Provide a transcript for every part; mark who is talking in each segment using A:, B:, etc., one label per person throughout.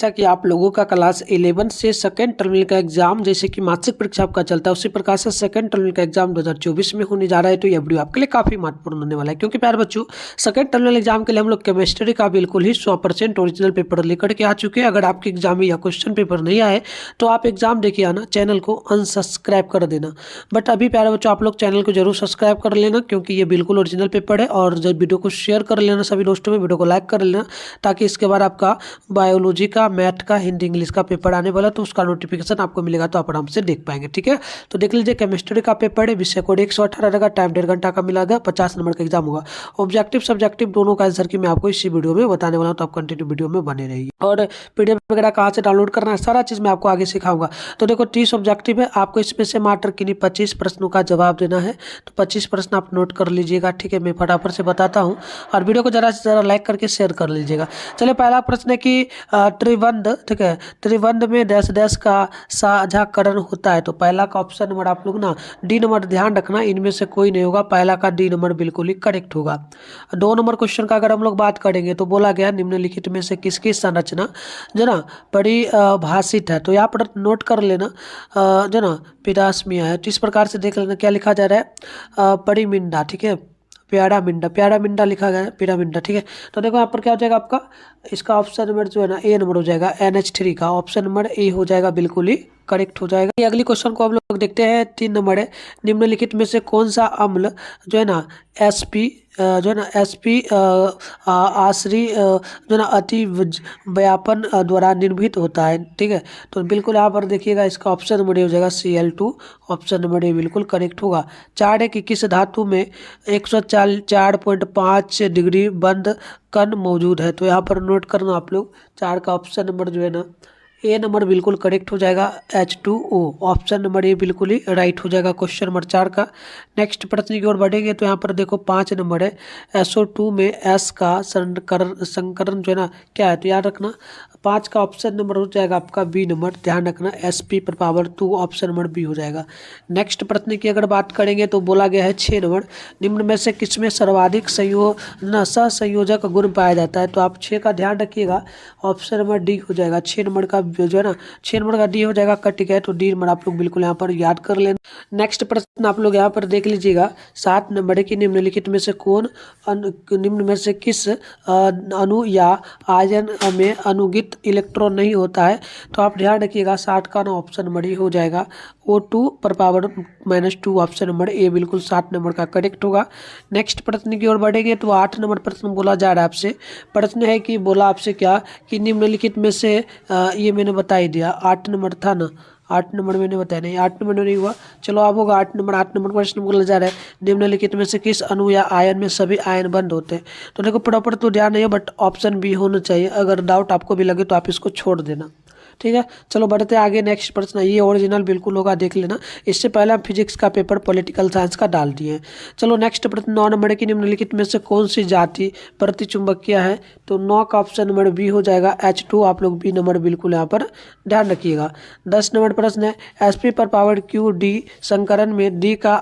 A: था कि आप लोगों का क्लास 11 से सेकेंड टर्मिनल का एग्जाम जैसे कि मासिक परीक्षा आपका चलता है, उसी प्रकार से सेकेंड टर्मिनल का एग्जाम 2024 में होने जा रहा है। तो यह वीडियो आपके लिए काफी महत्वपूर्ण होने वाला है, क्योंकि प्यारे बच्चों सेकेंड टर्मिनल एग्जाम के लिए हम लोग केमिस्ट्री का बिल्कुल ही 100% ओरिजिनल पेपर लेकर के आ चुके हैं। अगर आपके एग्जाम में या क्वेश्चन पेपर नहीं आए तो आप एग्जाम देखिए आना, चैनल को अनसब्सक्राइब कर देना। बट अभी प्यारे बच्चों आप लोग चैनल को जरूर सब्सक्राइब कर लेना, क्योंकि ये बिल्कुल ओरिजिनल पेपर है। और जब वीडियो को शेयर कर लेना सभी दोस्तों में, वीडियो को लाइक कर लेना, ताकि इसके बाद आपका बायोलॉजी का, मैथ का, हिंदी इंग्लिश का पेपर आने वाला, तो उसका नोटिफिकेशन आपको मिलेगा तो आप आराम से देख पाएंगे। ठीक है, तो देख लीजिए केमिस्ट्री का पेपर है, विषय कोड 118 रहेगा, टाइम 1.5 घंटा का मिलेगा, 50 नंबर का एग्जाम होगा। ऑब्जेक्टिव सब्जेक्टिव दोनों का आंसर की मैं आपको इसी वीडियो में बताने वाला हूँ, तो आप कंटिन्यू वीडियो में बने रहिए। और पीडीएफ वगैरह कहाँ से डाउनलोड करना है सारा चीज़ मैं आपको आगे सिखाऊंगा। तो देखो 30 ऑब्जेक्टिव है, आपको इसमें से मात्र किन्हीं 25 प्रश्नों का जवाब देना है। तो 25 प्रश्न आप नोट कर लीजिएगा। ठीक है, मैं फटाफट से बताता हूँ और वीडियो को ज़रा से ज़रा लाइक करके शेयर कर लीजिएगा। चलिए, पहला प्रश्न है कि त्रिबंध, ठीक है, त्रिबंध में डैश डैश का साझाकरण होता है। तो पहला का ऑप्शन नंबर आप लोग ना डी नंबर ध्यान रखना, इनमें से कोई नहीं होगा, पहला का डी नंबर बिल्कुल ही करेक्ट होगा। 2 नंबर क्वेश्चन का अगर हम लोग बात करेंगे तो बोला गया निम्नलिखित में से किसकी संरचना जो ना परिभाषित है। तो यहाँ पर नोट कर लेना जो ना पिरासमिया है। तो इस प्रकार से देख लेना क्या लिखा जा रहा है, परिमिंडा। ठीक है, प्यारामिंडा, प्यारामिंडा लिखा गया है, पिरामिंडा। ठीक है, तो देखो यहाँ पर क्या हो जाएगा आपका, इसका ऑप्शन नंबर जो है ना ए नंबर हो जाएगा, NH3 का ऑप्शन नंबर ए हो जाएगा, बिल्कुल ही करेक्ट हो जाएगा। ये अगली क्वेश्चन को हम लोग देखते हैं। 3 नंबर है, निम्नलिखित में से कौन सा अम्ल जो है ना SP जो है ना SP आश्री जो ना अति व्यापन द्वारा निर्मित होता है। ठीक है, तो बिल्कुल यहाँ पर देखिएगा इसका ऑप्शन नंबर ए हो जाएगा Cl2, ऑप्शन नंबर ए बिल्कुल करेक्ट होगा। 4 है कि किस धातु में 104.5 डिग्री बंद कण मौजूद है। तो यहाँ पर नोट करना आप लोग, 4 का ऑप्शन नंबर जो है ना ए नंबर बिल्कुल करेक्ट हो जाएगा, H2O, ऑप्शन नंबर ए बिल्कुल ही राइट हो जाएगा क्वेश्चन नंबर 4 का। नेक्स्ट प्रश्न की ओर बढ़ेंगे तो यहाँ पर देखो 5 नंबर है, SO2 में S का संकरण जो है ना क्या है। तो याद रखना 5 का ऑप्शन नंबर हो जाएगा आपका बी नंबर, ध्यान रखना Sp/2 ऑप्शन नंबर बी हो जाएगा। नेक्स्ट प्रश्न की अगर बात करेंगे तो बोला गया है 6 नंबर, निम्न में से किसमें सर्वाधिक सहसंयोजक गुण पाया जाता है। तो आप 6 का ध्यान रखिएगा, ऑप्शन नंबर डी हो जाएगा। 6 नंबर का जो है ना 6 नंबर का डी हो जाएगा, कट गया, तो डी नंबर आप लोग बिल्कुल यहाँ पर याद कर लेना। नेक्स्ट प्रश्न आप लोग यहाँ पर देख लीजिएगा, 7 नंबर है कि निम्नलिखित में से कौन निम्न में से किस अणु या आयन में अनुगित इलेक्ट्रॉन नहीं होता है। तो आप ध्यान रखिएगा 60 का ना ऑप्शन नंबर ही हो जाएगा, O2/-2, ऑप्शन नंबर ए बिल्कुल 7 नंबर का करेक्ट होगा। नेक्स्ट प्रश्न की ओर बढ़ेंगे तो 8 नंबर प्रश्न बोला जा रहा है आपसे, प्रश्न है कि बोला आपसे क्या कि निम्नलिखित में से ये मैंने बता ही दिया, 8 नंबर था ना, 8 नंबर मैंने बताया नहीं, 8 नंबर नहीं हुआ, चलो अब होगा 8 नंबर। 8 नंबर प्रश्न बोला जा रहा है निम्नलिखित में से किस अणु या आयन में सभी आयन बंद होते हैं। तो देखो प्रॉपर तो ध्यान नहीं है, बट ऑप्शन बी होना चाहिए। अगर डाउट आपको भी लगे तो आप इसको छोड़ देना। ठीक है, चलो बढ़ते आगे। नेक्स्ट प्रश्न ये ओरिजिनल बिल्कुल होगा, देख लेना। इससे पहले हम फिजिक्स का पेपर पॉलिटिकल साइंस का डाल दिए हैं। चलो नेक्स्ट प्रश्न 9 नंबर की निम्नलिखित में से कौन सी जाति प्रतिचुंबकीय है। तो 9 का ऑप्शन नंबर बी हो जाएगा, H2, आप लोग बी नंबर बिल्कुल यहाँ पर ध्यान रखिएगा। 10 नंबर प्रश्न है, Sp/2 संकरण में डी का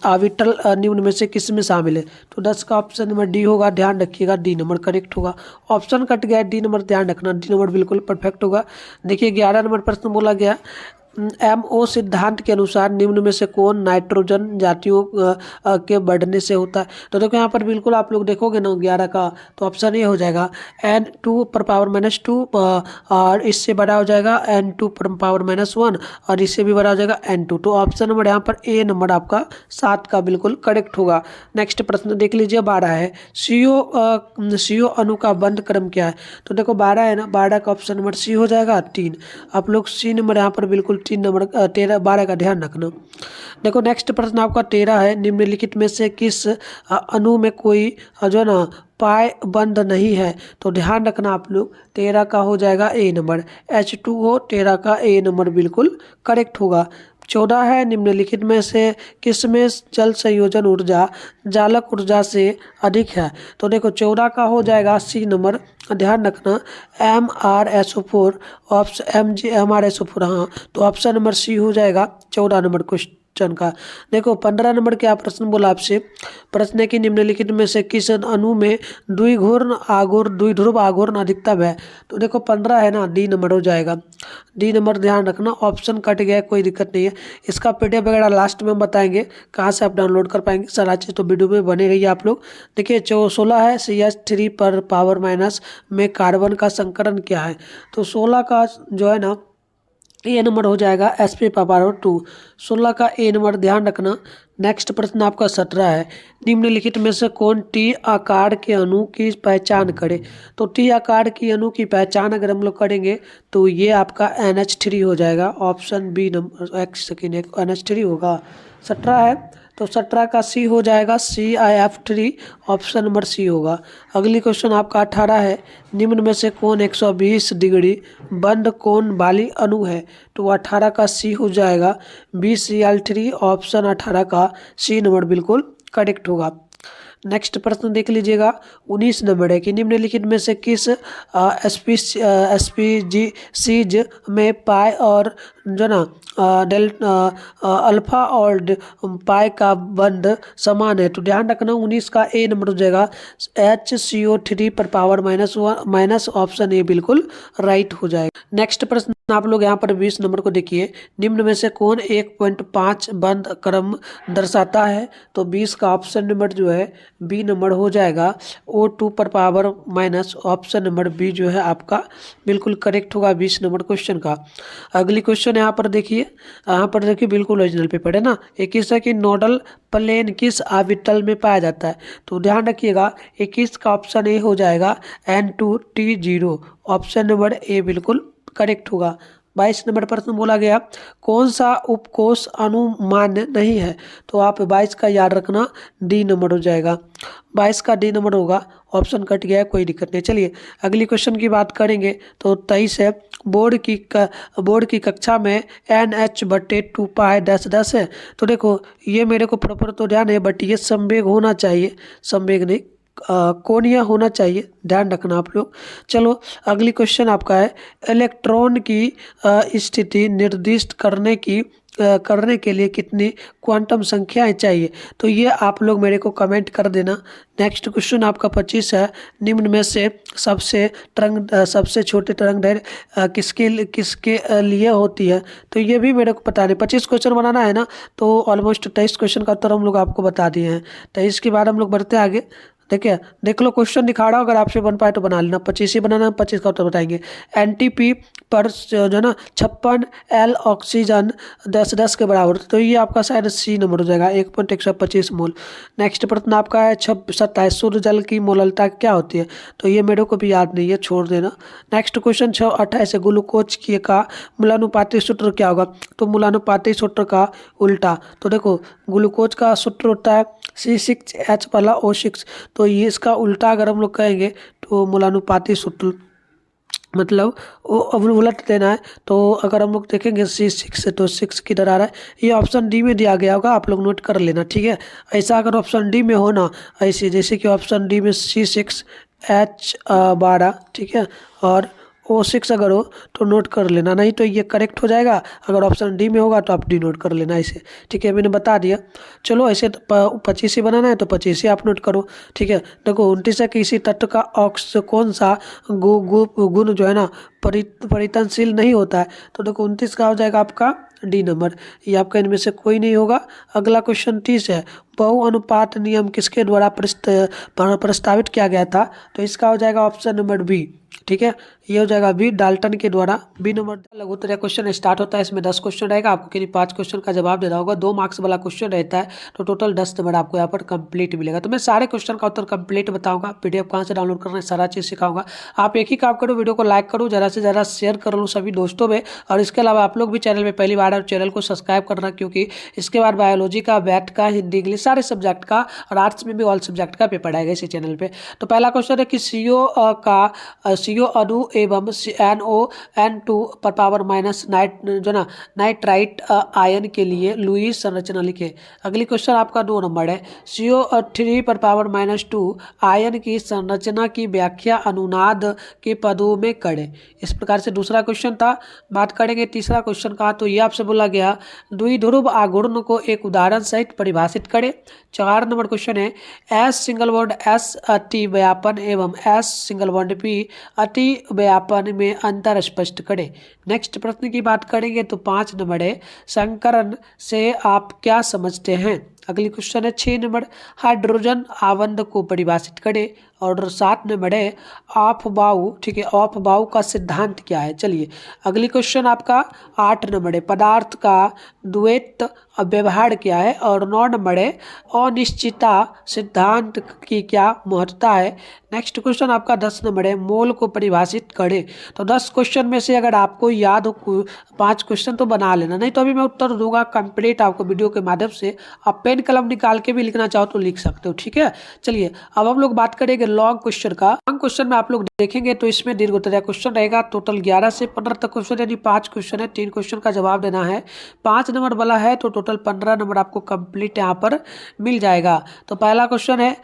A: आविटल निम्न में से किस में शामिल है। तो 10 का ऑप्शन नंबर डी होगा, ध्यान रखिएगा, डी नंबर करेक्ट होगा। ऑप्शन कट गया, डी नंबर ध्यान रखना, डी नंबर बिल्कुल परफेक्ट होगा। देखिए 11 नंबर प्रश्न बोला गया, MO सिद्धांत के अनुसार निम्न में से कौन नाइट्रोजन जातियों के बढ़ने से होता है। तो देखो यहाँ पर बिल्कुल आप लोग देखोगे ना 11 का, तो ऑप्शन ये हो जाएगा N2/-2, और इससे बड़ा हो जाएगा N2/-1, और इससे भी बड़ा हो जाएगा N2। तो ऑप्शन नंबर यहाँ पर ए नंबर आपका 7 का बिल्कुल करेक्ट होगा। नेक्स्ट प्रश्न देख लीजिए, 12 है, CO अणु का बंध क्रम क्या है। तो देखो 12 है ना, 12 का ऑप्शन नंबर सी हो जाएगा, 3। आप लोग सी नंबर यहाँ पर बिल्कुल 3 नंबर 12 का ध्यान रखना। देखो नेक्स्ट प्रश्न आपका 13 है, निम्नलिखित में से किस अणु में कोई जो है ना पाई बंद नहीं है। तो ध्यान रखना आप लोग, 13 का हो जाएगा ए नंबर, H2O, 13 का ए नंबर बिल्कुल करेक्ट होगा। 14 है, निम्नलिखित में से किस में जल संयोजन ऊर्जा जालक ऊर्जा से अधिक है। तो देखो 14 का हो जाएगा सी नंबर, ध्यान रखना, MrSO4, ऑप्शन MrSO4, हाँ, तो ऑप्शन नंबर सी हो जाएगा 14 नंबर क्वेश्चन। क्वेश्चन का। देखो 15 नंबर क्या प्रश्न बोला आपसे, प्रश्न है कि निम्नलिखित में से किस अणु में द्विध्रुव आघूर्ण अधिकतम है। तो देखो 15 है ना, डी नंबर हो जाएगा। डी नंबर ध्यान रखना, ऑप्शन कट गया है, कोई दिक्कत नहीं है। इसका पीडीएफ वगैरह लास्ट में हम बताएंगे कहाँ से आप डाउनलोड कर पाएंगे, सारा चीज़ तो वीडियो में बने रही है आप लोग। देखिए 16 है CH3 पर पावर माइनस में कार्बन का संकरण क्या है। तो 16 का जो है ना ए नंबर हो जाएगा SP पावर 2। 16 का ए नंबर ध्यान रखना। नेक्स्ट प्रश्न आपका 17 है, निम्नलिखित में से कौन टी आकार के अणु की पहचान करे। तो टी आकार की अणु की पहचान अगर हम लोग करेंगे तो ये आपका NH3 हो जाएगा। ऑप्शन बी नंबर NH3 होगा। 17 है तो 17 का सी हो जाएगा CIF3, ऑप्शन नंबर सी होगा। अगली क्वेश्चन आपका 18 है, निम्न में से कौन 120 डिग्री बंद कोण वाली अणु है। तो 18 का सी हो जाएगा BCl3, ऑप्शन 18 का सी नंबर बिल्कुल करेक्ट होगा। नेक्स्ट प्रश्न देख लीजिएगा 19 नंबर है कि निम्नलिखित में से किस SPGCs में पाई और जो ना अल्फा और पाई का बंध समान है। तो ध्यान रखना 19 का ए नंबर हो जाएगा HCO3 पर पावर माइनस, ऑप्शन ए बिल्कुल राइट हो जाएगा। नेक्स्ट प्रश्न आप लोग यहाँ पर 20 नंबर को देखिए, निम्न में से कौन 1.5 बंद क्रम दर्शाता है। तो 20 का ऑप्शन नंबर जो है बी नंबर हो जाएगा O2 पर power minus, option number B जो है आपका बिल्कुल करेक्ट होगा 20 नंबर क्वेश्चन का। अगली क्वेश्चन यहाँ पर देखिए, बिल्कुल ओरिजिनल पेपर है ना। एक किस है कि नोडल प्लेन किस ऑर्बिटल में पाया जाता है। तो ध्यान रखिएगा 21 का ऑप्शन ए हो जाएगा N2T0, ऑप्शन नंबर ए बिल्कुल करेक्ट होगा। 22 नंबर प्रश्न बोला गया कौन सा उपकोष अनुमान्य नहीं है। तो आप 22 का याद रखना, डी नंबर हो जाएगा। 22 का डी नंबर होगा, ऑप्शन कट गया है, कोई दिक्कत नहीं। चलिए अगली क्वेश्चन की बात करेंगे तो 23 है, बोर्ड की कक्षा में NH/2 पाई 10 है। तो देखो ये मेरे को प्रॉपर तो ध्यान है, बट ये संवेग होना चाहिए, संवेग नहीं कोणीय होना चाहिए, ध्यान रखना आप लोग। चलो अगली क्वेश्चन आपका है, इलेक्ट्रॉन की स्थिति निर्दिष्ट करने के लिए कितनी क्वांटम संख्याएं चाहिए। तो ये आप लोग मेरे को कमेंट कर देना। नेक्स्ट क्वेश्चन आपका 25 है, निम्न में से सबसे छोटी तरंगदैर्घ्य किसके लिए होती है। तो ये भी मेरे को पता नहीं, 25 क्वेश्चन बनाना है ना, तो ऑलमोस्ट 23 क्वेश्चन का उत्तर हम लोग आपको बता दिए हैं। 23 के बाद हम लोग बढ़ते आगे। देखिए देख लो क्वेश्चन दिखा रहा हूँ, अगर आपसे बन पाए तो बना लेना। 25 ही बनाना, 25 का उत्तर बताएंगे। NTP पर जो है ना 56 L ऑक्सीजन 10 के बराबर, तो ये आपका शायद सी नंबर हो जाएगा 1.125 मोल। नेक्स्ट प्रश्न आपका है 27 शुद्ध जल की मोललता क्या होती है। तो ये मेरे को भी याद नहीं है, छोड़ देना। नेक्स्ट क्वेश्चन 28 है, ग्लूकोज का मूलानुपाती सूत्र क्या होगा। तो मूलानुपाती सूत्र का उल्टा, तो देखो ग्लूकोज का सूत्र होता है C6H वाला O6, तो ये इसका उल्टा अगर हम लोग कहेंगे तो मूलानुपाती सूत्र, मतलब उलट देना है। तो अगर हम लोग देखेंगे C6 से, तो 6 किधर आ रहा है, ये ऑप्शन डी में दिया गया होगा, आप लोग नोट कर लेना, ठीक है। ऐसा अगर ऑप्शन डी में हो ना, ऐसे जैसे कि ऑप्शन डी में C6H12, ठीक है, और O6 अगर हो तो नोट कर लेना, नहीं तो ये करेक्ट हो जाएगा। अगर ऑप्शन डी में होगा तो आप डी नोट कर लेना ऐसे, ठीक है, मैंने बता दिया। चलो ऐसे 25 ही बनाना है तो 25 ही आप नोट करो, ठीक है। देखो 29 है, किसी तत्व का कौन सा गुण जो है ना परिवर्तनशील नहीं होता है। तो देखो 29 का हो जाएगा आपका डी नंबर, ये आपका इनमें से कोई नहीं होगा। अगला क्वेश्चन 30 है, बहु अनुपात नियम किसके द्वारा प्रस्तावित किया गया था। तो इसका हो जाएगा ऑप्शन नंबर बी, ठीक है, ये हो जाएगा बी, डाल्टन के द्वारा। B number. लघुत्तरीय क्वेश्चन स्टार्ट होता है, इसमें 10 क्वेश्चन रहेगा, आपको किन्हीं 5 क्वेश्चन का जवाब देना होगा। 2 मार्क्स वाला क्वेश्चन रहता है, तो टोटल 10 नंबर आपको यहाँ पर कंप्लीट मिलेगा। तो मैं सारे क्वेश्चन का उत्तर कंप्लीट बताऊंगा, पीडीएफ कहाँ से डाउनलोड करना है सारा चीज़ सिखाऊंगा। आप एक ही काम करो, वीडियो को लाइक करो, ज़्यादा से ज़्यादा शेयर कर लो सभी दोस्तों में। और इसके अलावा आप लोग भी चैनल में पहली बार चैनल को सब्सक्राइब करना, क्योंकि इसके बाद बायोलॉजी का, मैथ का, हिंदी, इंग्लिश सारे सब्जेक्ट का, और आर्ट्स में भी ऑल सब्जेक्ट का पेपर आएगा इसी चैनल पे। तो पहला क्वेश्चन है कि CO CO अणु एवं NO2 पर पावर माइनस नाइट्राइट आयन के लिए लुईस संरचना लिखे। अगली क्वेश्चन आपका 2 नंबर है। CO3 पर पावर -2 आयन की संरचना की व्याख्या अनुनाद के पदों में करें। इस प्रकार से दूसरा क्वेश्चन था। बात करेंगे तीसरा क्वेश्चन का, तो ये आपसे बोला गया द्विध्रुव आघूर्ण को एक उदाहरण सहित परिभाषित करें। 4 नंबर क्वेश्चन है S सिंगल बॉन्ड S अति व्यापन एवं S सिंगल बॉन्ड P अति व्यापन में अंतर स्पष्ट करें। नेक्स्ट प्रश्न की बात करेंगे तो 5 नंबर है संकरण से आप क्या समझते हैं। अगली क्वेश्चन है 6 नंबर हाइड्रोजन आबंध को परिभाषित करें। और 7 नंबर है ऑफ बाउ, ठीक है, ऑफ बाउ का सिद्धांत क्या है। चलिए अगली क्वेश्चन आपका 8 नंबर है पदार्थ का द्वैत व्यवहार क्या है। और 9 नंबर है अनिश्चितता सिद्धांत की क्या महत्वता है। नेक्स्ट क्वेश्चन आपका 10 नंबर है मोल को परिभाषित करें। तो 10 क्वेश्चन में से अगर आपको याद हो 5 क्वेश्चन तो बना लेना, नहीं तो अभी मैं उत्तर दूंगा कंप्लीट आपको वीडियो के माध्यम से। आप पेन कलम निकाल के भी लिखना चाहो तो लिख सकते हो, ठीक है। चलिए अब हम लोग बात करेंगे लॉन्ग क्वेश्चन का। लॉन्ग क्वेश्चन में आप लोग देखेंगे तो इसमें दीर्घोत्तरीय क्वेश्चन रहेगा। टोटल 11 से 15 तक क्वेश्चन, यानी 5 क्वेश्चन है, 3 क्वेश्चन का जवाब देना है। 5 नंबर वाला है तो टोटल 15 नंबर आपको कंप्लीट यहाँ पर मिल जाएगा। तो पहला क्वेश्चन है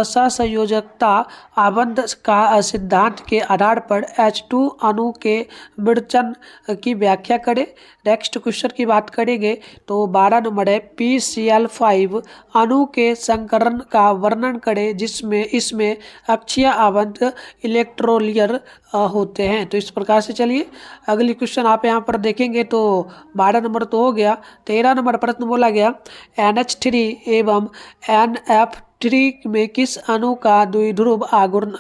A: सहसंयोजकता आबंध का सिद्धांत के आधार पर H2 अणु के विरचन की व्याख्या करें। नेक्स्ट क्वेश्चन की बात करेंगे तो 12 नंबर है PCl5 अणु के संकरण का वर्णन करें जिसमें इसमें अक्षीय आबंध इलेक्ट्रोलियर होते हैं। तो इस प्रकार से चलिए अगली क्वेश्चन आप यहाँ पर देखेंगे तो 12 नंबर तो हो गया। 13 नंबर प्रश्न बोला गया NH3 एवं NF3 में किस अणु का द्विध्रुव आघूर्ण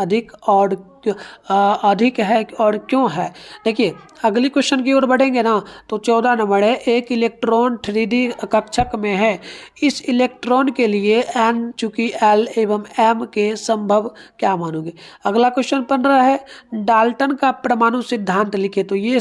A: अधिक है और क्यों है। देखिए अगली क्वेश्चन की ओर बढ़ेंगे ना तो 14 नंबर है एक इलेक्ट्रॉन 3D कक्षक में है, इस इलेक्ट्रॉन के लिए N चूंकि L एवं M के संभव क्या मानोगे। अगला क्वेश्चन 15 है डाल्टन का परमाणु सिद्धांत लिखे। तो ये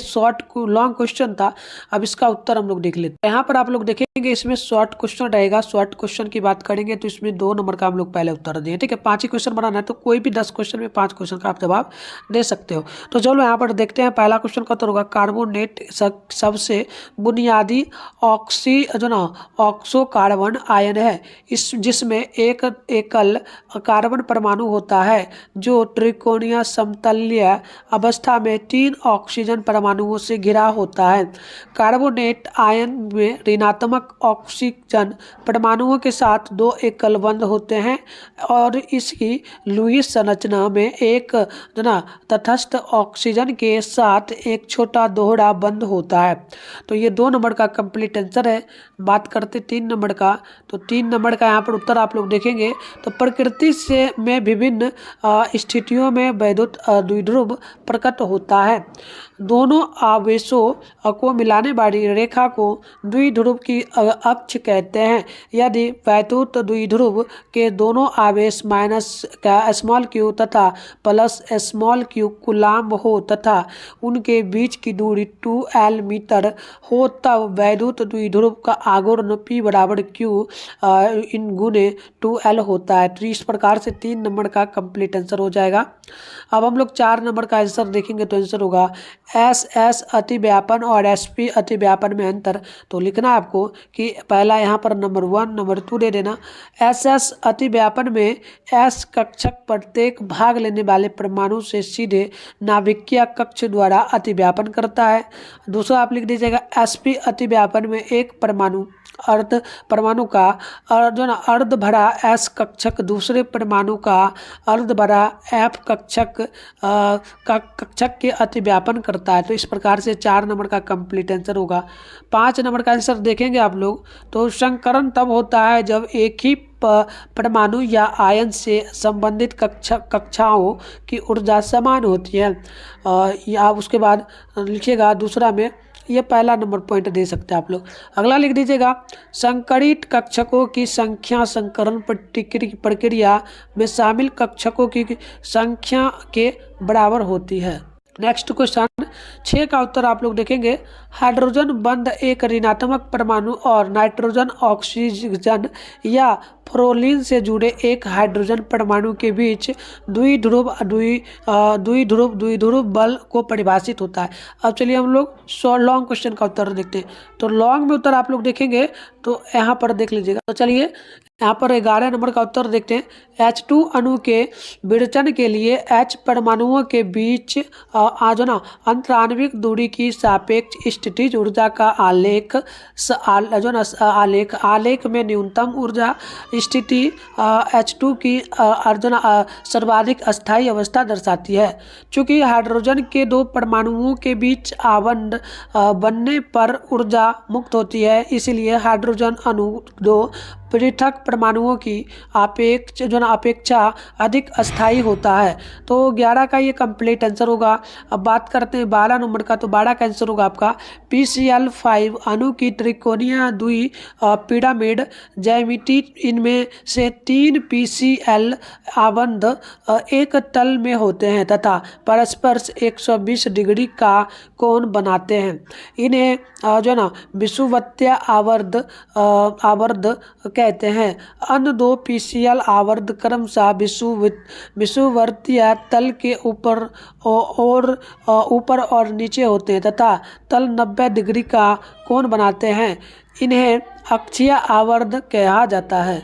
A: लॉन्ग क्वेश्चन था, अब इसका उत्तर हम लोग देख लेते हैं। यहाँ पर आप लोग देखेंगे इसमें शॉर्ट क्वेश्चन रहेगा। शॉर्ट क्वेश्चन की बात करेंगे तो इसमें 2 नंबर का हम लोग पहले उत्तर दिए, ठीक है। 5 ही क्वेश्चन बनाना है तो कोई भी 10 क्वेश्चन में 5 क्वेश्चन का आप जवाब दे सकते हो। तो चलो यहाँ पर देखते हैं पहला क्वेश्चन का उत्तर होगा कार्बोनेट सबसे बुनियादी ऑक्सो कार्बन आयन है इस जिसमें एक एकल कार्बन परमाणु होता है जो त्रिकोणीय समतलीय अवस्था में 3 ऑक्सीजन परमाणुओं से घिरा होता है। कार्बोनेट आयन में ऋणात्मक ऑक्सीजन परमाणुओं के साथ 2 एकल बंध होते हैं और इसकी लुईस संरचना में एक तटस्थ ऑक्सीजन के साथ एक छोटा दोहरा बंध होता है। तो ये 2 नंबर का कंप्लीट आंसर है। बात करते 3 नंबर का, तो 3 नंबर का यहाँ पर उत्तर आप लोग देखेंगे तो प्रकृति से में विभिन्न स्थितियों में वैद्युत द्विध्रुव प्रकट होता है। दोनों आवेशों को मिलाने वाली रेखा को द्विध्रुव की अक्ष कहते हैं। यदि वैद्युत द्विध्रुव के दोनों आवेश माइनस स्मॉल क्यू तथा प्लस स्मॉल क्यू कूलाम्ब हो तथा उनके बीच की दूरी 2L मीटर हो तब वैद्युत द्विध्रुव का आघूर्ण P बराबर Q इन गुने 2L होता है। तो इस प्रकार से 3 नंबर का कंप्लीट आंसर हो जाएगा। अब हम लोग 4 नंबर का आंसर देखेंगे तो आंसर होगा SS अतिव्यापन और SP अतिव्यापन में अंतर। तो लिखना है आपको कि पहला यहाँ पर नंबर 1 नंबर 2 दे देना। SS अतिव्यापन में S कक्षक प्रत्येक भाग लेने वाले परमाणु से सीधे नाभिकीय कक्ष द्वारा अतिव्यापन करता है। दूसरा आप लिख दीजिएगा SP अतिव्यापन में एक परमाणु का अर्ध भरा S कक्षक दूसरे परमाणु का अर्ध भरा F कक्षक के अतिव्यापन करता है। तो इस प्रकार से 4 नंबर का कंप्लीट आंसर होगा। 5 नंबर का आंसर देखेंगे आप लोग तो संकरण तब होता है जब एक ही परमाणु या आयन से संबंधित कक्षाओं की ऊर्जा समान होती है। या उसके बाद लिखिएगा दूसरा में ये पहला नंबर पॉइंट दे सकते हैं आप लोग। अगला लिख दीजिएगा संकरित कक्षकों की संख्या संकरण प्रक्रिया में शामिल कक्षकों की संख्या के बराबर होती है। नेक्स्ट क्वेश्चन 6 का उत्तर आप लोग देखेंगे, हाइड्रोजन बंध एक ऋणात्मक परमाणु और नाइट्रोजन, ऑक्सीजन या फ्लोरीन से जुड़े एक हाइड्रोजन परमाणु के बीच द्विध्रुव बल को परिभाषित होता है। अब चलिए हम लोग लॉन्ग क्वेश्चन का उत्तर देखते हैं। तो लॉन्ग में उत्तर आप लोग देखेंगे तो यहाँ पर देख लीजिएगा। तो चलिए यहाँ पर 11 नंबर का उत्तर देखते हैं। H2 अणु के विरचन के लिए H परमाणुओं के बीच जो ना अंतराण्विक दूरी की सापेक्ष स्थितिज ऊर्जा का आलेख आलेख में न्यूनतम ऊर्जा स्थिति H2 की सर्वाधिक अस्थायी अवस्था दर्शाती है। चूँकि हाइड्रोजन के 2 परमाणुओं के बीच आबंध बनने पर ऊर्जा मुक्त होती है, इसलिए हाइड्रोजन अणु 2 पृथक परमाणुओं की अपेक्षा अधिक अस्थायी होता है। तो 11 का ये कंप्लीट आंसर होगा। अब बात करते हैं 12 नंबर का। तो 12 का आंसर होगा आपका PCl5 अणु की त्रिकोणीय द्वि पिरामिड ज्यामिति, इनमें से 3 PCl आबंध एक तल में होते हैं तथा परस्पर 120 डिग्री का कोण बनाते हैं। इन्हें जो ना विषुवतीय आवर्ध कहते हैं। अन्य 2 PCl आवर्त क्रमशः विषुवतीय तल के ऊपर और नीचे होते हैं तथा तल 90 डिग्री का कोण बनाते हैं। इन्हें अक्षीय आवर्त कहा जाता है।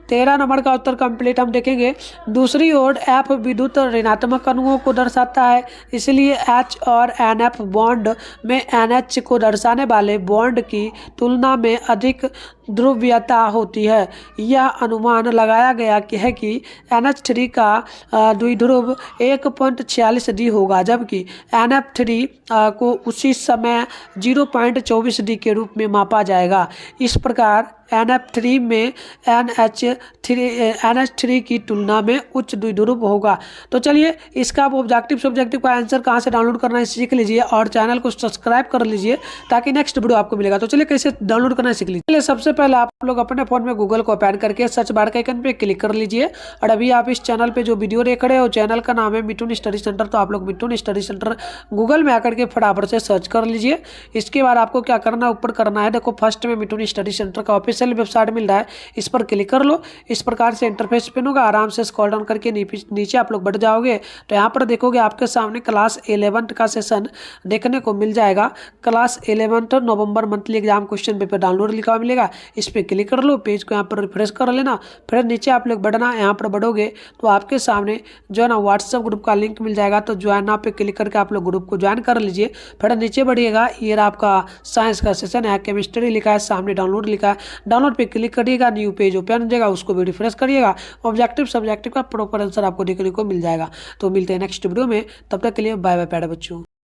A: 13 नंबर का उत्तर कंप्लीट हम देखेंगे। दूसरी ओर F विद्युत ऋणात्मक अणुओं को दर्शाता है, इसलिए H और NF बॉन्ड में NH को दर्शाने वाले बॉन्ड की तुलना में अधिक ध्रुवीयता होती है। यह अनुमान लगाया गया है कि NH3 का द्विध्रुव 1.46 डी होगा, जबकि NF3 को उसी समय 0.24 डी के रूप में मापा जाएगा। इस प्रकार NF3 में NH3 की तुलना में उच्च द्विध्रुव होगा। तो चलिए इसका आप ऑब्जेक्टिव सब्जेक्टिव का आंसर कहाँ से डाउनलोड करना है सीख लीजिए और चैनल को सब्सक्राइब कर लीजिए ताकि नेक्स्ट वीडियो आपको मिलेगा। तो चलिए कैसे डाउनलोड करना है सीख लीजिए। चलिए सबसे पहले आप लोग अपने फोन में गूगल को ओपन करके सर्च बार के आइकन पे क्लिक कर लीजिए और अभी आप इस चैनल पे जो वीडियो देख रहे हो चैनल का नाम है मिथुन स्टडी सेंटर। तो आप लोग मिथुन स्टडी सेंटर गूगल में आकर के फटाफट से सर्च कर लीजिए। इसके बाद आपको क्या करना, ऊपर करना है, देखो फर्स्ट में मिथुन स्टडी सेंटर का ऑफिशियल वेबसाइट मिल रहा है, इस पर क्लिक कर लो। इस प्रकार से इंटरफेस ओपन होगा। आराम से स्क्रॉल डाउन करके नीचे आप लोग बढ़ जाओगे तो यहाँ पर देखोगे आपके सामने क्लास 11 का सेशन देखने को मिल जाएगा। Class 11 November monthly exam question paper download लिखा हुआ मिलेगा, इस पर क्लिक कर लो। पेज को यहाँ पर रिफ्रेश कर लेना, फिर नीचे आप लोग बढ़ना। यहाँ पर बढ़ोगे तो आपके सामने जो है ना व्हाट्सएप ग्रुप का लिंक मिल जाएगा, तो ज्वाइन नाउ पे क्लिक करके आप लोग ग्रुप को ज्वाइन कर लीजिए। फिर नीचे बढ़िएगा, ये आपका साइंस का सेशन है, केमिस्ट्री लिखा है, सामने डाउनलोड लिखा है, डाउनलोड पे क्लिक करिएगा, न्यू पेज ओपन हो जाएगा, उसको भी रिफ्रेश करिएगा। ऑब्जेक्टिव सब्जेक्टिव का प्रॉपर आंसर आपको देखने को मिल जाएगा। तो मिलते हैं नेक्स्ट वीडियो में, तब तक के लिए बाय बाय प्यारे बच्चों।